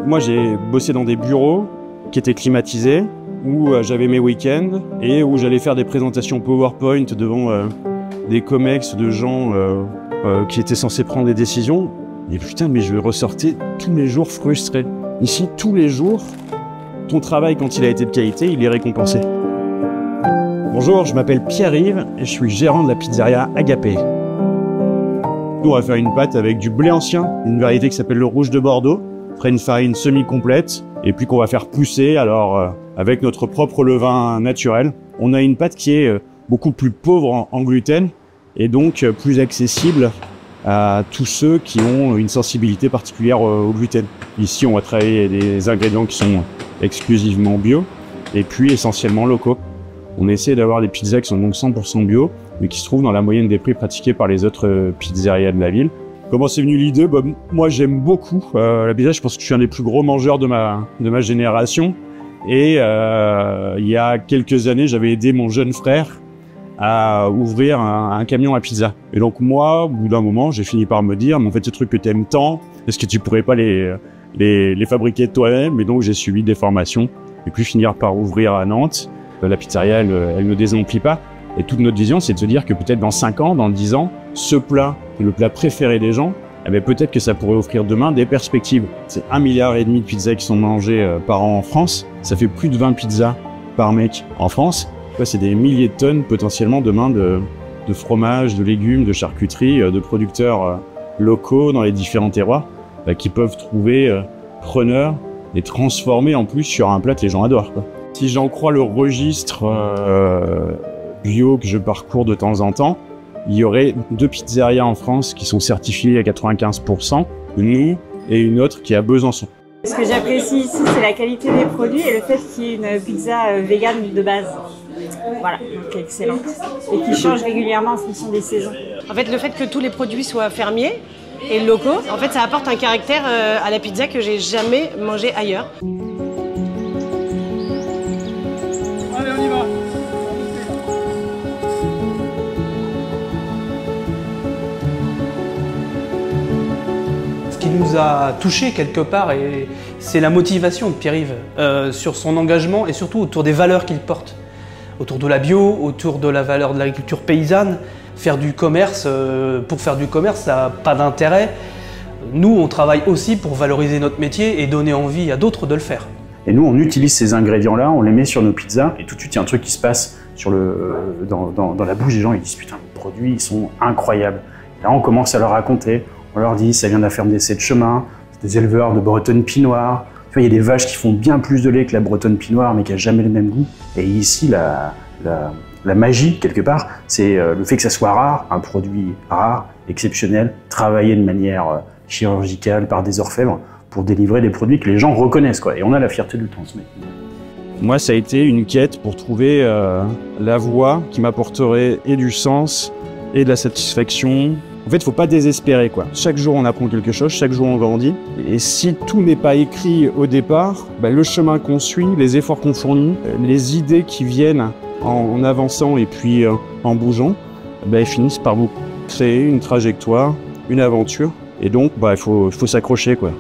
Moi, j'ai bossé dans des bureaux qui étaient climatisés, où j'avais mes week-ends et où j'allais faire des présentations PowerPoint devant des comex de gens qui étaient censés prendre des décisions. Et putain, mais je ressortais tous les jours frustré. Ici, tous les jours, ton travail, quand il a été de qualité, il est récompensé. Bonjour, je m'appelle Pierre-Yves et je suis gérant de la pizzeria Agapé. Nous, on va faire une pâte avec du blé ancien, une variété qui s'appelle le rouge de Bordeaux. On fera une farine semi-complète et puis qu'on va faire pousser avec notre propre levain naturel. On a une pâte qui est beaucoup plus pauvre en gluten et donc plus accessible à tous ceux qui ont une sensibilité particulière au gluten. Ici, on va travailler des ingrédients qui sont exclusivement bio et puis essentiellement locaux. On essaie d'avoir des pizzas qui sont donc 100% bio, mais qui se trouvent dans la moyenne des prix pratiqués par les autres pizzerias de la ville. Comment c'est venu l'idée? Moi, j'aime beaucoup la pizza. Je pense que je suis un des plus gros mangeurs de ma génération. Et il y a quelques années, j'avais aidé mon jeune frère à ouvrir un camion à pizza. Et donc moi, au bout d'un moment, j'ai fini par me dire, mais en fait, ce truc que tu aimes tant, est-ce que tu pourrais pas les fabriquer toi-même? Et donc, j'ai suivi des formations et puis finir par ouvrir à Nantes. La pizzeria, elle ne désemplit pas. Et toute notre vision, c'est de se dire que peut-être dans 5 ans, dans 10 ans, ce plat, le plat préféré des gens, eh bien, peut-être que ça pourrait offrir demain des perspectives. C'est 1,5 milliard de pizzas qui sont mangées par an en France. Ça fait plus de 20 pizzas par mec en France. C'est des milliers de tonnes potentiellement demain de fromage, de légumes, de charcuterie, de producteurs locaux dans les différents terroirs qui peuvent trouver preneurs et transformer en plus sur un plat que les gens adorent. Si j'en crois le registre bio que je parcours de temps en temps, il y aurait 2 pizzerias en France qui sont certifiées à 95%, nous et une autre qui est à Besançon. Ce que j'apprécie ici, c'est la qualité des produits et le fait qu'il y ait une pizza végane de base. Voilà, donc excellente. Et qui change régulièrement en fonction des saisons. En fait, le fait que tous les produits soient fermiers et locaux, en fait, ça apporte un caractère à la pizza que j'ai jamais mangé ailleurs. Allez, on y va. Ce qui nous a touché quelque part, c'est la motivation de Pierre-Yves sur son engagement et surtout autour des valeurs qu'il porte. Autour de la bio, autour de la valeur de l'agriculture paysanne. Faire du commerce, pour faire du commerce, ça n'a pas d'intérêt. Nous, on travaille aussi pour valoriser notre métier et donner envie à d'autres de le faire. Et nous, on utilise ces ingrédients-là, on les met sur nos pizzas, et tout de suite, il y a un truc qui se passe dans la bouche des gens. Ils disent « Putain, les produits, ils sont incroyables ». Là, on commence à leur raconter. On leur dit « Ça vient de la ferme des 7 chemins, c'est des éleveurs de bretonne pinnoire ». Tu vois, il y a des vaches qui font bien plus de lait que la bretonne pinnoire, mais qui n'a jamais le même goût. Et ici, la magie, quelque part, c'est le fait que ça soit rare, un produit rare, exceptionnel, travaillé de manière chirurgicale par des orfèvres, pour délivrer des produits que les gens reconnaissent, quoi. Et on a la fierté de le transmettre. Moi, ça a été une quête pour trouver la voie qui m'apporterait et du sens et de la satisfaction. En fait, il ne faut pas désespérer, quoi. Chaque jour, on apprend quelque chose, chaque jour, on grandit. Et si tout n'est pas écrit au départ, le chemin qu'on suit, les efforts qu'on fournit, les idées qui viennent en avançant et puis en bougeant, elles finissent par vous créer une trajectoire, une aventure. Et donc, il faut s'accrocher, quoi.